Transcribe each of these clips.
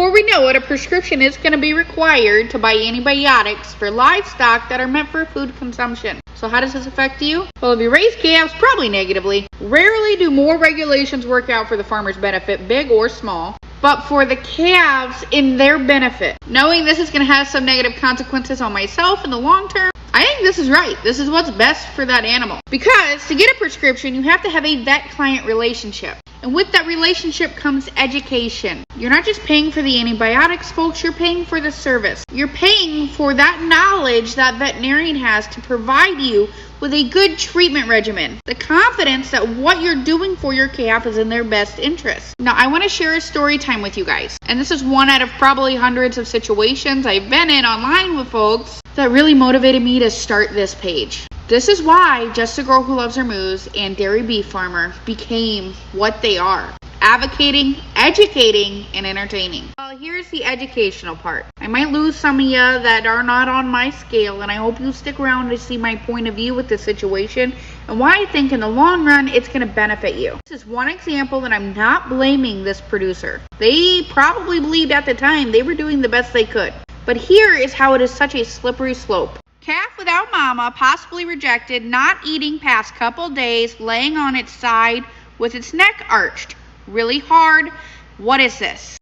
before we know it, a prescription is going to be required to buy antibiotics for livestock that are meant for food consumption. So how does this affect you? Well, if you raise calves, probably negatively. Rarely do more regulations work out for the farmer's benefit, big or small, but for the calves in their benefit. Knowing this is going to have some negative consequences on myself in the long term, I think this is right. This is what's best for that animal. Because to get a prescription, you have to have a vet-client relationship. And with that relationship comes education. You're not just paying for the antibiotics, folks, you're paying for the service. You're paying for that knowledge that veterinarian has to provide you with a good treatment regimen. The confidence that what you're doing for your calf is in their best interest. Now, I want to share a story time with you guys. And this is one out of probably hundreds of situations I've been in online with folks that really motivated me to start this page. This is why Just a Girl Who Loves Her Moose and Dairy Beef Farmer became what they are. Advocating, educating, and entertaining. Well, here's the educational part. I might lose some of you that are not on my scale, and I hope you stick around to see my point of view with this situation and why I think in the long run it's going to benefit you. This is one example that I'm not blaming this producer. They probably believed at the time they were doing the best they could. But here is how it is such a slippery slope. Calf without mama, possibly rejected, not eating past couple days, laying on its side with its neck arched. Really hard. What is this?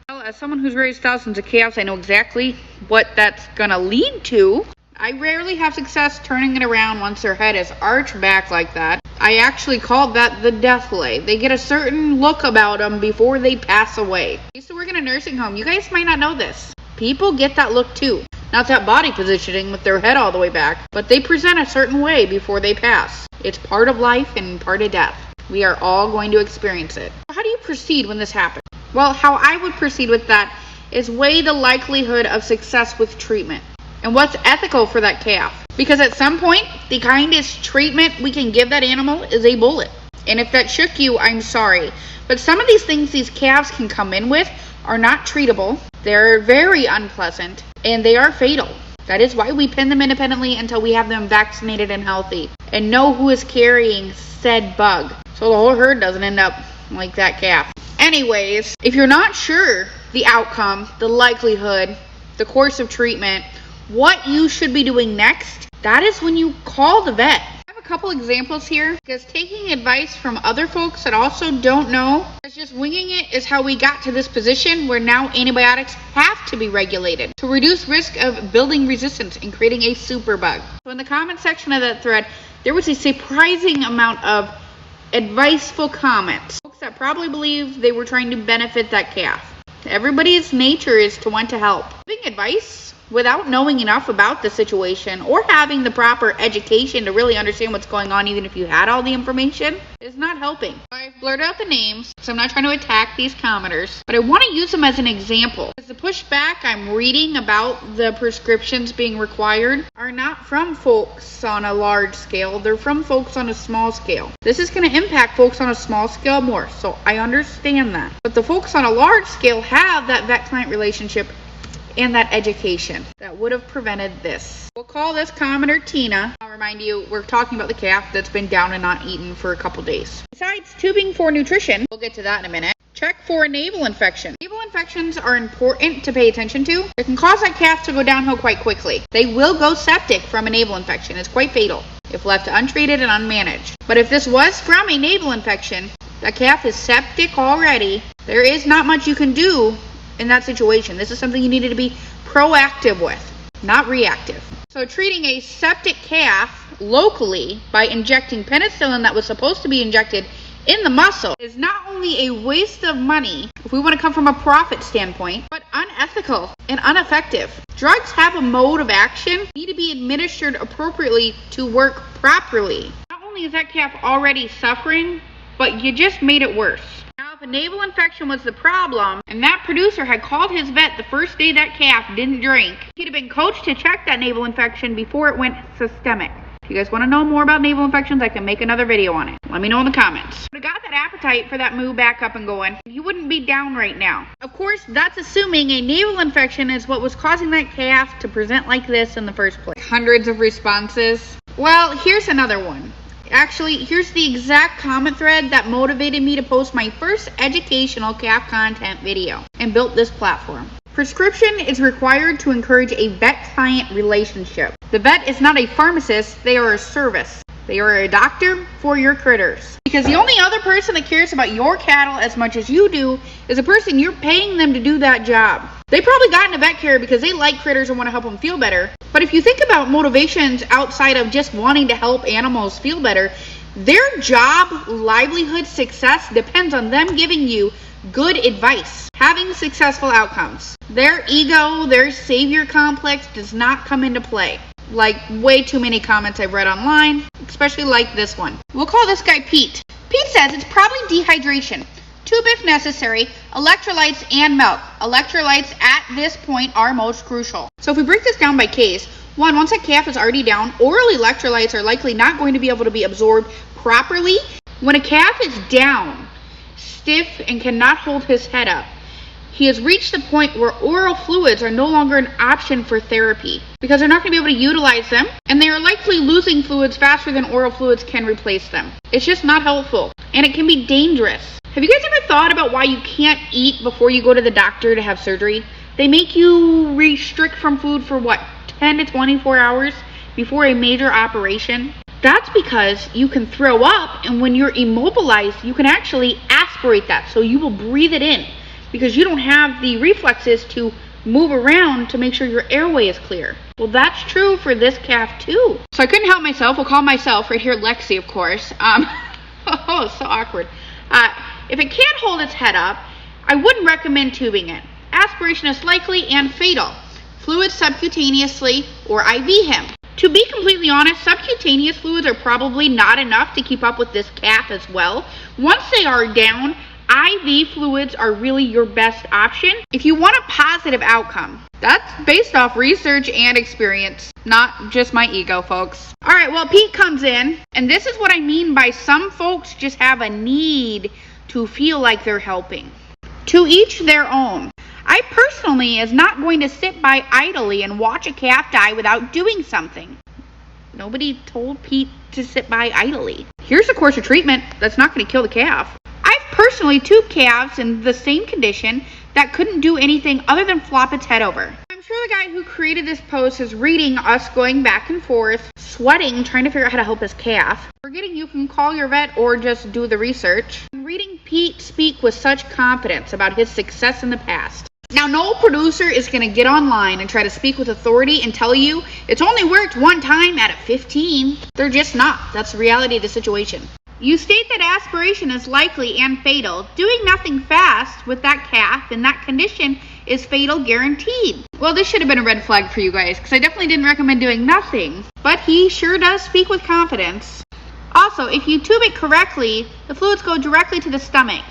Well, as someone who's raised thousands of calves, I know exactly what that's going to lead to. I rarely have success turning it around once their head is arched back like that. I actually call that the death lay. They get a certain look about them before they pass away. I used to work in a nursing home. You guys might not know this. People get that look too. Not that body positioning with their head all the way back, but they present a certain way before they pass. It's part of life and part of death. We are all going to experience it. How do you proceed when this happens? Well, how I would proceed with that is weigh the likelihood of success with treatment and what's ethical for that calf. Because at some point, the kindest treatment we can give that animal is a bullet. And if that shook you, I'm sorry. But some of these things these calves can come in with are not treatable. They're very unpleasant and they are fatal. That is why we pin them independently until we have them vaccinated and healthy and know who is carrying said bug. So the whole herd doesn't end up like that calf. Anyways, if you're not sure the outcome, the likelihood, the course of treatment, what you should be doing next, that is when you call the vet. I have a couple examples here because taking advice from other folks that also don't know, that's just winging it, is how we got to this position where now antibiotics have to be regulated to reduce risk of building resistance and creating a superbug. So in the comment section of that thread, there was a surprising amount of adviceful comments. Folks that probably believe they were trying to benefit that calf. Everybody's nature is to want to help. Giving advice without knowing enough about the situation or having the proper education to really understand what's going on, even if you had all the information, is not helping. I've blurred out the names, so I'm not trying to attack these commenters, but I want to use them as an example. Because the pushback I'm reading about the prescriptions being required are not from folks on a large scale, they're from folks on a small scale. This is going to impact folks on a small scale more, so I understand that. But the folks on a large scale have that vet-client relationship and that education that would have prevented this. We'll call this commenter Tina. I'll remind you, we're talking about the calf that's been down and not eaten for a couple days. Besides tubing for nutrition, we'll get to that in a minute, check for a navel infection. Navel infections are important to pay attention to. It can cause that calf to go downhill quite quickly. They will go septic from a navel infection. It's quite fatal if left untreated and unmanaged. But if this was from a navel infection, the calf is septic already, there is not much you can do in that situation. This is something you needed to be proactive with, not reactive. So treating a septic calf locally by injecting penicillin that was supposed to be injected in the muscle is not only a waste of money, if we want to come from a profit standpoint, but unethical and ineffective. Drugs have a mode of action, need to be administered appropriately to work properly. Not only is that calf already suffering, but you just made it worse. Now, if a navel infection was the problem, and that producer had called his vet the first day that calf didn't drink, he'd have been coached to check that navel infection before it went systemic. If you guys want to know more about navel infections, I can make another video on it. Let me know in the comments. But I got that appetite for that moo back up and going. He wouldn't be down right now. Of course, that's assuming a navel infection is what was causing that calf to present like this in the first place. Hundreds of responses. Well, here's another one. Actually, here's the exact comment thread that motivated me to post my first educational calf content video and built this platform. Prescription is required to encourage a vet-client relationship. The vet is not a pharmacist, they are a service. They are a doctor for your critters. Because the only other person that cares about your cattle as much as you do is a person you're paying them to do that job. They probably got into vet care because they like critters and want to help them feel better. But if you think about motivations outside of just wanting to help animals feel better, their job, livelihood, success depends on them giving you good advice, having successful outcomes. Their ego, their savior complex does not come into play. Like way too many comments I've read online, especially like this one. We'll call this guy Pete. Pete says it's probably dehydration. Tube if necessary, electrolytes and milk. Electrolytes at this point are most crucial. So if we break this down by case, once a calf is already down, oral electrolytes are likely not going to be able to be absorbed properly. When a calf is down, stiff, and cannot hold his head up, he has reached the point where oral fluids are no longer an option for therapy because they're not going to be able to utilize them, and they are likely losing fluids faster than oral fluids can replace them. It's just not helpful, and it can be dangerous. Have you guys ever thought about why you can't eat before you go to the doctor to have surgery? They make you restrict from food for 10 to 24 hours before a major operation? That's because you can throw up, and when you're immobilized, you can actually aspirate that, so you will breathe it in, because you don't have the reflexes to move around to make sure your airway is clear. Well, that's true for this calf too. So I couldn't help myself. We'll call myself right here Lexi, of course. Oh, so awkward. If it can't hold its head up, I wouldn't recommend tubing it. Aspiration is likely and fatal. Fluids subcutaneously or IV him. To be completely honest, subcutaneous fluids are probably not enough to keep up with this calf as well. Once they are down, IV fluids are really your best option if you want a positive outcome. That's based off research and experience, not just my ego, folks. All right, well, Pete comes in, and this is what I mean by some folks just have a need to feel like they're helping. To each their own. I personally is not going to sit by idly and watch a calf die without doing something. Nobody told Pete to sit by idly. Here's a course of treatment that's not going to kill the calf. I've personally tubed calves in the same condition that couldn't do anything other than flop its head over. I'm sure the guy who created this post is reading us going back and forth, sweating, trying to figure out how to help his calf, forgetting you can call your vet or just do the research, and reading Pete speak with such confidence about his success in the past. Now, no producer is going to get online and try to speak with authority and tell you it's only worked one time out of 15. They're just not. That's the reality of the situation. You state that aspiration is likely and fatal. Doing nothing fast with that calf in that condition is fatal guaranteed. Well, this should have been a red flag for you guys, because I definitely didn't recommend doing nothing. But he sure does speak with confidence. Also, if you tube it correctly, the fluids go directly to the stomach.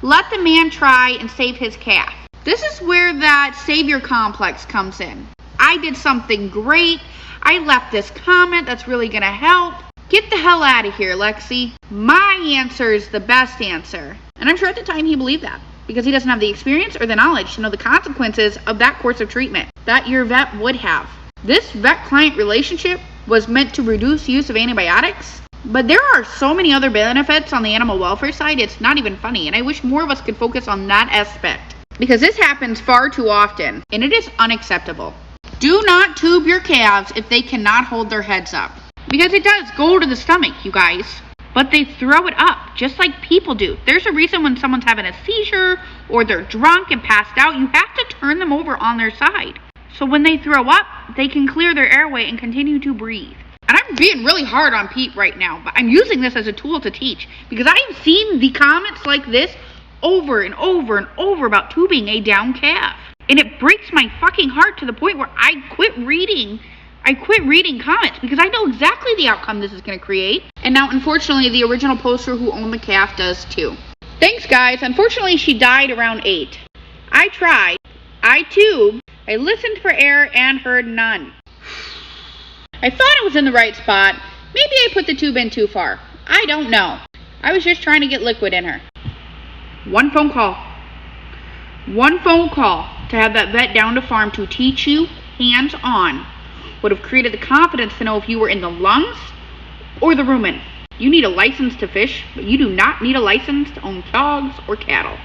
Let the man try and save his calf. This is where that savior complex comes in. I did something great. I left this comment that's really going to help. Get the hell out of here, Lexi. My answer is the best answer. And I'm sure at the time he believed that, because he doesn't have the experience or the knowledge to know the consequences of that course of treatment that your vet would have. This vet-client relationship was meant to reduce use of antibiotics, but there are so many other benefits on the animal welfare side, it's not even funny, and I wish more of us could focus on that aspect, because this happens far too often, and it is unacceptable. Do not tube your calves if they cannot hold their heads up. Because it does go to the stomach, you guys. But they throw it up, just like people do. There's a reason when someone's having a seizure or they're drunk and passed out, you have to turn them over on their side. So when they throw up, they can clear their airway and continue to breathe. And I'm being really hard on Pete right now, but I'm using this as a tool to teach. Because I've seen the comments like this over and over and over about tubing a down calf. And it breaks my fucking heart to the point where I quit reading comments because I know exactly the outcome this is going to create. And now, unfortunately, the original poster who owned the calf does too. Thanks, guys. Unfortunately, she died around 8. I tried. I tubed. I listened for air and heard none. I thought it was in the right spot. Maybe I put the tube in too far. I don't know. I was just trying to get liquid in her. One phone call to have that vet down to farm to teach you hands-on would have created the confidence to know if you were in the lungs or the rumen. You need a license to fish, but you do not need a license to own dogs or cattle.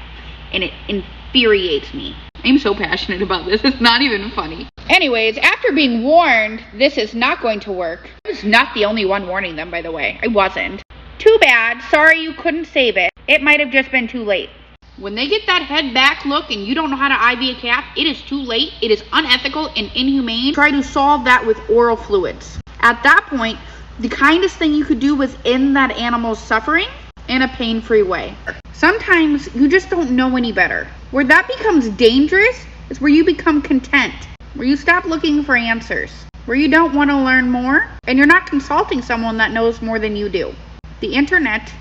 And it infuriates me. I'm so passionate about this, it's not even funny. Anyways, after being warned this is not going to work, I was not the only one warning them, by the way. I wasn't. Too bad, sorry you couldn't save it. It might have just been too late. When they get that head back look and you don't know how to IV a calf, it is too late. It is unethical and inhumane. Try to solve that with oral fluids. At that point, the kindest thing you could do is end that animal's suffering in a pain-free way. Sometimes you just don't know any better. Where that becomes dangerous is where you become content, where you stop looking for answers, where you don't want to learn more, and you're not consulting someone that knows more than you do. The internet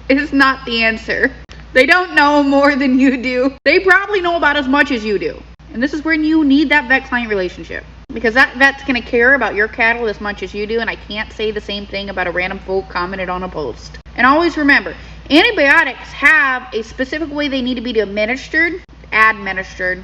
is not the answer. They don't know more than you do. They probably know about as much as you do. And this is when you need that vet-client relationship. Because that vet's going to care about your cattle as much as you do, and I can't say the same thing about a random folk commented on a post. And always remember, antibiotics have a specific way they need to be administered? Administered?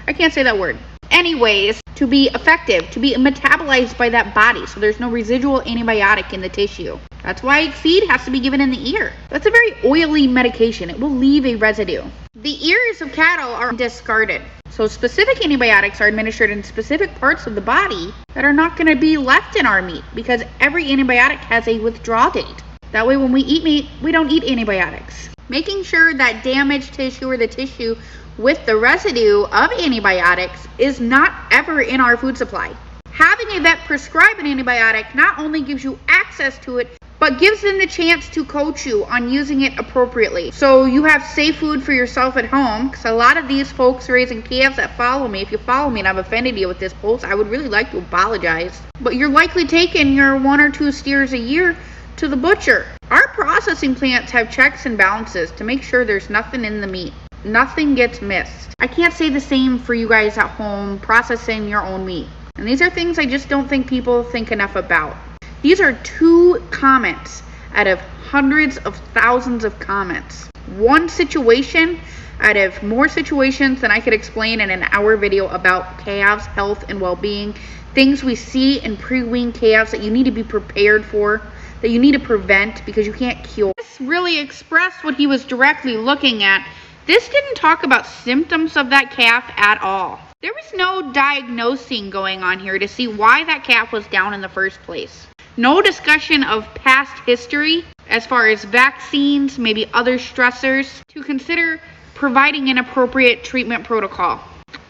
I can't say that word. Anyways, to be effective, to be metabolized by that body, so there's no residual antibiotic in the tissue. That's why feed has to be given in the ear. That's a very oily medication. It will leave a residue. The ears of cattle are discarded. So specific antibiotics are administered in specific parts of the body that are not going to be left in our meat because every antibiotic has a withdrawal date. That way when we eat meat, we don't eat antibiotics. Making sure that damaged tissue or the tissue with the residue of antibiotics is not ever in our food supply. Having a vet prescribe an antibiotic not only gives you access to it, but gives them the chance to coach you on using it appropriately. So you have safe food for yourself at home, because a lot of these folks raising calves that follow me, if you follow me and I've offended you with this post, I would really like to apologize. But you're likely taking your 1 or 2 steers a year to the butcher. Our processing plants have checks and balances to make sure there's nothing in the meat. Nothing gets missed. I can't say the same for you guys at home processing your own meat. And these are things I just don't think people think enough about. These are 2 comments out of hundreds of thousands of comments. 1 situation out of more situations than I could explain in an hour video about calves, health, and well-being. Things we see in pre-wean calves that you need to be prepared for, that you need to prevent because you can't cure. This really expressed what he was directly looking at. This didn't talk about symptoms of that calf at all. There was no diagnosing going on here to see why that calf was down in the first place. No discussion of past history as far as vaccines, maybe other stressors, to consider providing an appropriate treatment protocol.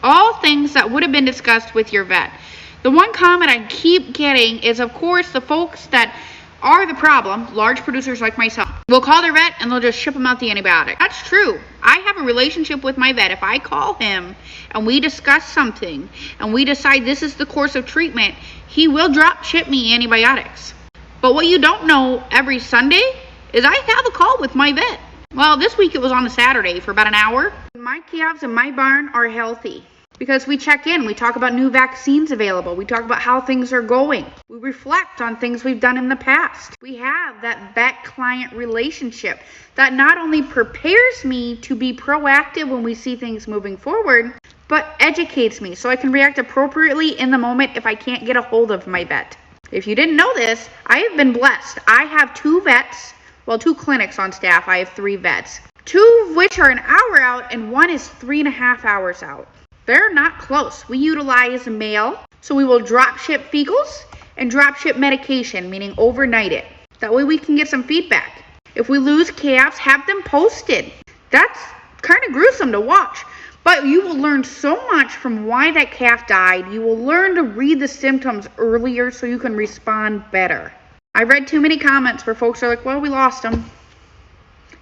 All things that would have been discussed with your vet. The one comment I keep getting is, of course, the folks that are the problem, large producers like myself, will call their vet and they'll just ship them out the antibiotic. That's true. I have a relationship with my vet. If I call him and we discuss something and we decide this is the course of treatment, he will drop ship me antibiotics. But what you don't know every Sunday is I have a call with my vet. Well, this week it was on a Saturday for about an hour. My calves in my barn are healthy. Because we check in, we talk about new vaccines available, we talk about how things are going, we reflect on things we've done in the past. We have that vet-client relationship that not only prepares me to be proactive when we see things moving forward, but educates me so I can react appropriately in the moment if I can't get a hold of my vet. If you didn't know this, I have been blessed. I have 2 vets, well, 2 clinics on staff. I have 3 vets, 2 of which are an hour out and 1 is 3.5 hours out. They're not close. We utilize mail, so we will drop ship fecals and drop ship medication, meaning overnight it. That way we can get some feedback. If we lose calves, have them posted. That's kind of gruesome to watch, but you will learn so much from why that calf died. You will learn to read the symptoms earlier so you can respond better. I read too many comments where folks are like, well, we lost them.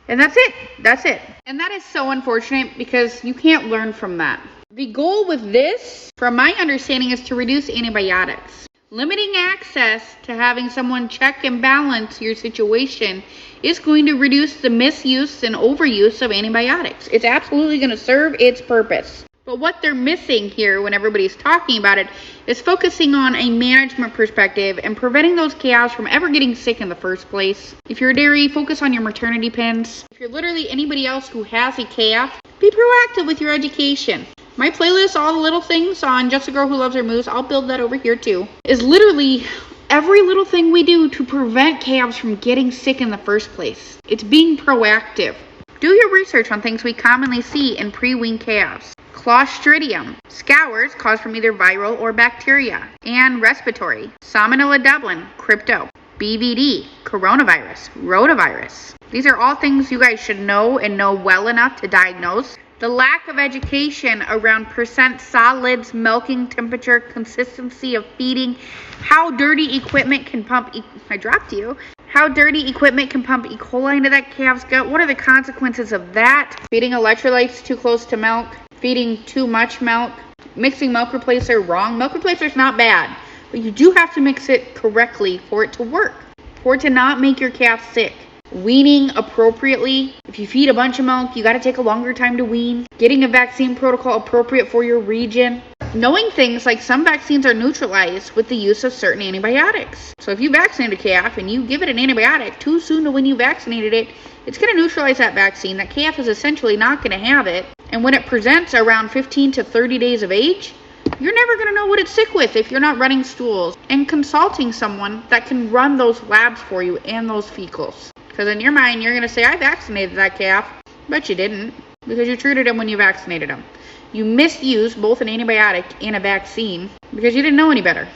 And that's it. That's it. And that is so unfortunate because you can't learn from that. The goal with this, from my understanding, is to reduce antibiotics. Limiting access to having someone check and balance your situation is going to reduce the misuse and overuse of antibiotics. It's absolutely going to serve its purpose. But what they're missing here when everybody's talking about it is focusing on a management perspective and preventing those calves from ever getting sick in the first place. If you're a dairy, focus on your maternity pins. If you're literally anybody else who has a calf, be proactive with your education. My playlist, All the Little Things on Just a Girl Who Loves Her Moose, I'll build that over here too, is literally every little thing we do to prevent calves from getting sick in the first place. It's being proactive. Do your research on things we commonly see in pre-weaned calves. Clostridium, scours caused from either viral or bacteria, and respiratory, Salmonella Dublin, crypto, BVD, coronavirus, rotavirus. These are all things you guys should know and know well enough to diagnose. The lack of education around percent solids, milking, temperature, consistency of feeding, how dirty equipment can pump how dirty equipment can pump E. coli into that calf's gut. What are the consequences of that? Feeding electrolytes too close to milk, feeding too much milk, mixing milk replacer wrong. Milk replacer is not bad, but you do have to mix it correctly for it to work, for it to not make your calf sick. Weaning appropriately. If you feed a bunch of milk, you got to take a longer time to wean. Getting a vaccine protocol appropriate for your region. Knowing things like some vaccines are neutralized with the use of certain antibiotics. So if you vaccinate a calf and you give it an antibiotic too soon to when you vaccinated it, it's going to neutralize that vaccine. That calf is essentially not going to have it. And when it presents around 15 to 30 days of age, you're never going to know what it's sick with if you're not running stools and consulting someone that can run those labs for you and those fecals. Because in your mind, you're going to say, I vaccinated that calf, but you didn't, because you treated him when you vaccinated him. You misused both an antibiotic and a vaccine because you didn't know any better.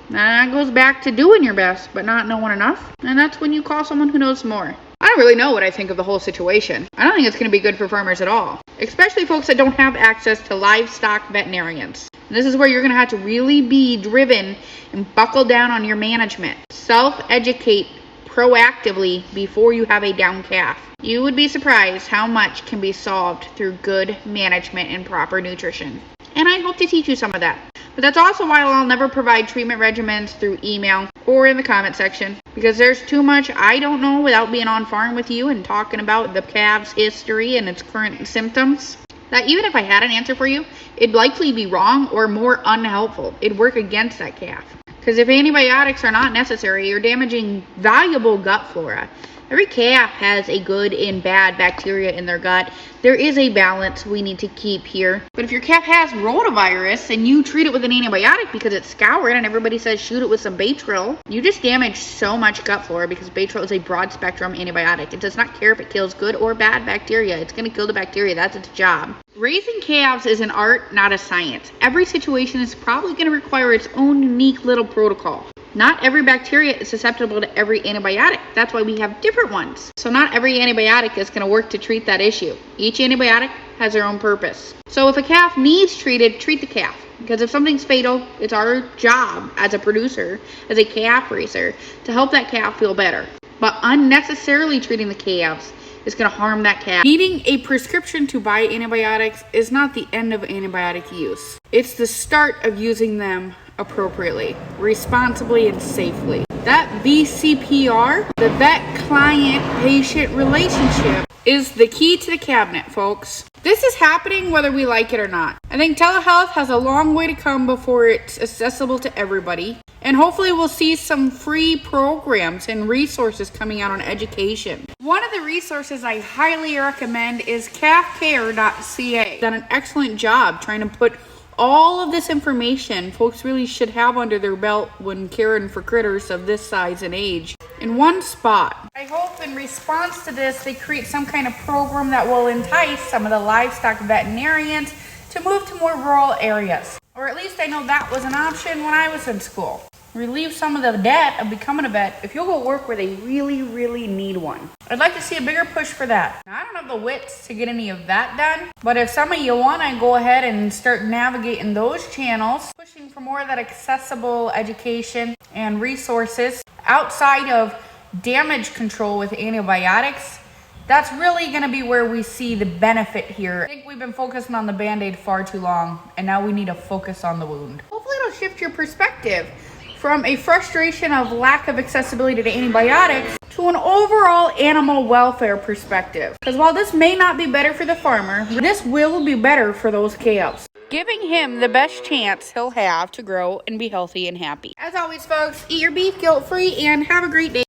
And that goes back to doing your best, but not knowing enough. And that's when you call someone who knows more. I don't really know what I think of the whole situation. I don't think it's going to be good for farmers at all, especially folks that don't have access to livestock veterinarians. And this is where you're going to have to really be driven and buckle down on your management. Self-educate proactively before you have a down calf. You would be surprised how much can be solved through good management and proper nutrition. And I hope to teach you some of that. But that's also why I'll never provide treatment regimens through email or in the comment section, because there's too much I don't know without being on farm with you and talking about the calf's history and its current symptoms, that even if I had an answer for you, it'd likely be wrong or more unhelpful. It'd work against that calf. Because if antibiotics are not necessary, you're damaging valuable gut flora. Every calf has a good and bad bacteria in their gut. There is a balance we need to keep here. But if your calf has rotavirus and you treat it with an antibiotic because it's scoured and everybody says shoot it with some Baytril, you just damage so much gut flora, because Baytril is a broad spectrum antibiotic. It does not care if it kills good or bad bacteria. It's going to kill the bacteria. That's its job. Raising calves is an art, not a science. Every situation is probably going to require its own unique little protocol. Not every bacteria is susceptible to every antibiotic. That's why we have different ones. So not every antibiotic is going to work to treat that issue. Each antibiotic has their own purpose. So if a calf needs treated, treat the calf. Because if something's fatal, it's our job as a producer, as a calf raiser, to help that calf feel better. But unnecessarily treating the calves is going to harm that calf. Needing a prescription to buy antibiotics is not the end of antibiotic use. It's the start of using them appropriately, responsibly, and safely. That VCPR, the vet-client-patient relationship, is the key to the cabinet, folks. This is happening whether we like it or not. I think telehealth has a long way to come before it's accessible to everybody. And hopefully we'll see some free programs and resources coming out on education. One of the resources I highly recommend is calfcare.ca. Done an excellent job trying to put all of this information folks really should have under their belt when caring for critters of this size and age in one spot. I hope in response to this, they create some kind of program that will entice some of the livestock veterinarians to move to more rural areas. Or at least I know that was an option when I was in school. Relieve some of the debt of becoming a vet if you'll go work where they really, really need one. I'd like to see a bigger push for that. Now, I don't have the wits to get any of that done, but if some of you want to go ahead and start navigating those channels, pushing for more of that accessible education and resources outside of damage control with antibiotics, that's really going to be where we see the benefit here. I think we've been focusing on the Band-Aid far too long, and now we need to focus on the wound. Hopefully it'll shift your perspective from a frustration of lack of accessibility to antibiotics to an overall animal welfare perspective. Because while this may not be better for the farmer, this will be better for those calves, giving him the best chance he'll have to grow and be healthy and happy. As always, folks, eat your beef guilt-free and have a great day.